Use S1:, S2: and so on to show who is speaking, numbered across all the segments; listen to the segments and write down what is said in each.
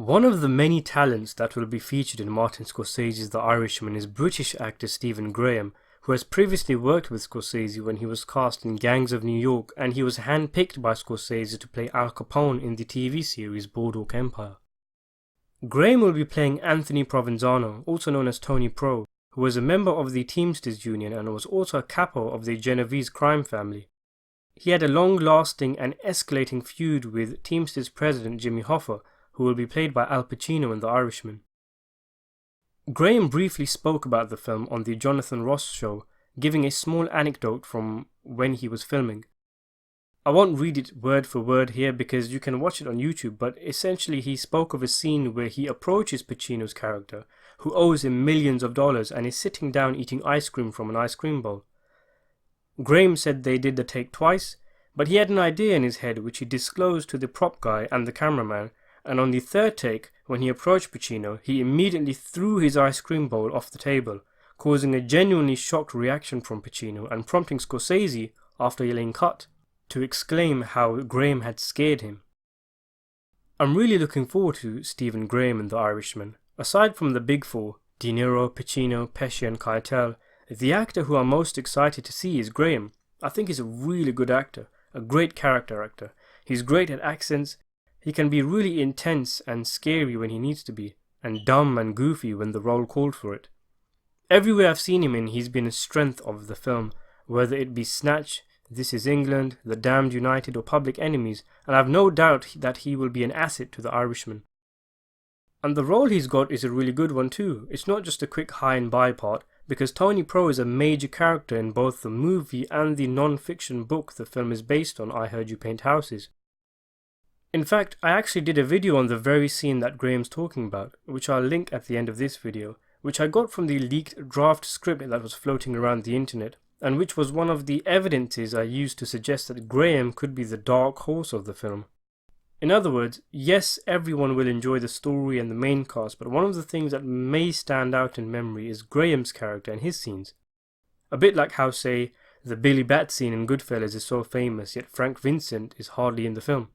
S1: One of the many talents that will be featured in Martin Scorsese's The Irishman is British actor Stephen Graham, who has previously worked with Scorsese when he was cast in Gangs of New York, and he was handpicked by Scorsese to play Al Capone in the TV series Boardwalk Empire. Graham will be playing Anthony Provenzano, also known as Tony Pro, who was a member of the Teamsters Union and was also a capo of the Genovese crime family. He had a long-lasting and escalating feud with Teamsters president Jimmy Hoffa, who will be played by Al Pacino in The Irishman. Graham briefly spoke about the film on the Jonathan Ross show, giving a small anecdote from when he was filming. I won't read it word for word here because you can watch it on YouTube, but essentially he spoke of a scene where he approaches Pacino's character, who owes him millions of dollars and is sitting down eating ice cream from an ice cream bowl. Graham said they did the take twice, but he had an idea in his head which he disclosed to the prop guy and the cameraman, and on the third take, when he approached Pacino, he immediately threw his ice cream bowl off the table, causing a genuinely shocked reaction from Pacino and prompting Scorsese, after yelling cut, to exclaim how Graham had scared him. I'm really looking forward to Stephen Graham in The Irishman. Aside from the big four, De Niro, Pacino, Pesci and Keitel, the actor who I'm most excited to see is Graham. I think he's a really good actor, a great character actor. He's great at accents. He can be really intense and scary when he needs to be, and dumb and goofy when the role called for it. Everywhere I've seen him in, he's been a strength of the film, whether it be Snatch, This Is England, The Damned United or Public Enemies, and I've no doubt that he will be an asset to The Irishman. And the role he's got is a really good one too. It's not just a quick high and by part, because Tony Pro is a major character in both the movie and the non-fiction book the film is based on, I Heard You Paint Houses. In fact, I actually did a video on the very scene that Graham's talking about, which I'll link at the end of this video, which I got from the leaked draft script that was floating around the internet, and which was one of the evidences I used to suggest that Graham could be the dark horse of the film. In other words, yes, everyone will enjoy the story and the main cast, but one of the things that may stand out in memory is Graham's character and his scenes. A bit like how, say, the Billy Bat scene in Goodfellas is so famous, yet Frank Vincent is hardly in the film.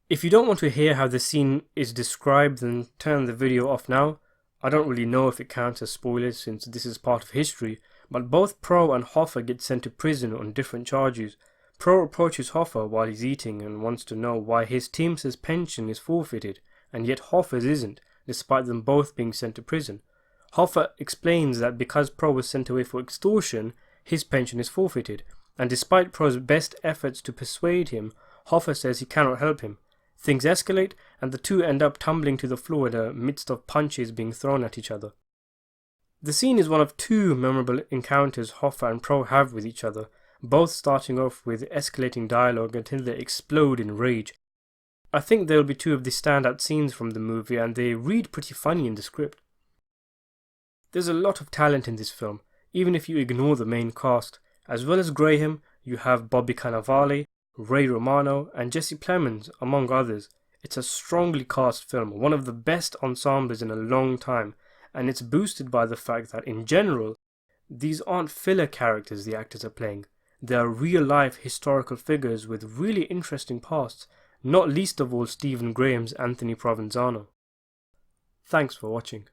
S1: If you don't want to hear how the scene is described, then turn the video off now. I don't really know if it counts as spoilers since this is part of history, but both Pro and Hoffa get sent to prison on different charges. Pro approaches Hoffa while he's eating and wants to know why his Teamsters pension is forfeited, and yet Hoffa's isn't, despite them both being sent to prison. Hoffa explains that because Pro was sent away for extortion, his pension is forfeited, and despite Pro's best efforts to persuade him, Hoffa says he cannot help him. Things escalate, and the two end up tumbling to the floor in the midst of punches being thrown at each other. The scene is one of two memorable encounters Hoffa and Pro have with each other, both starting off with escalating dialogue until they explode in rage. I think they'll be two of the standout scenes from the movie, and they read pretty funny in the script. There's a lot of talent in this film, even if you ignore the main cast. As well as Graham, you have Bobby Cannavale, Ray Romano and Jesse Plemons, among others. It's a strongly cast film, one of the best ensembles in a long time, and it's boosted by the fact that in general, these aren't filler characters the actors are playing. They are real-life historical figures with really interesting pasts, not least of all Stephen Graham's Anthony Provenzano. Thanks for watching.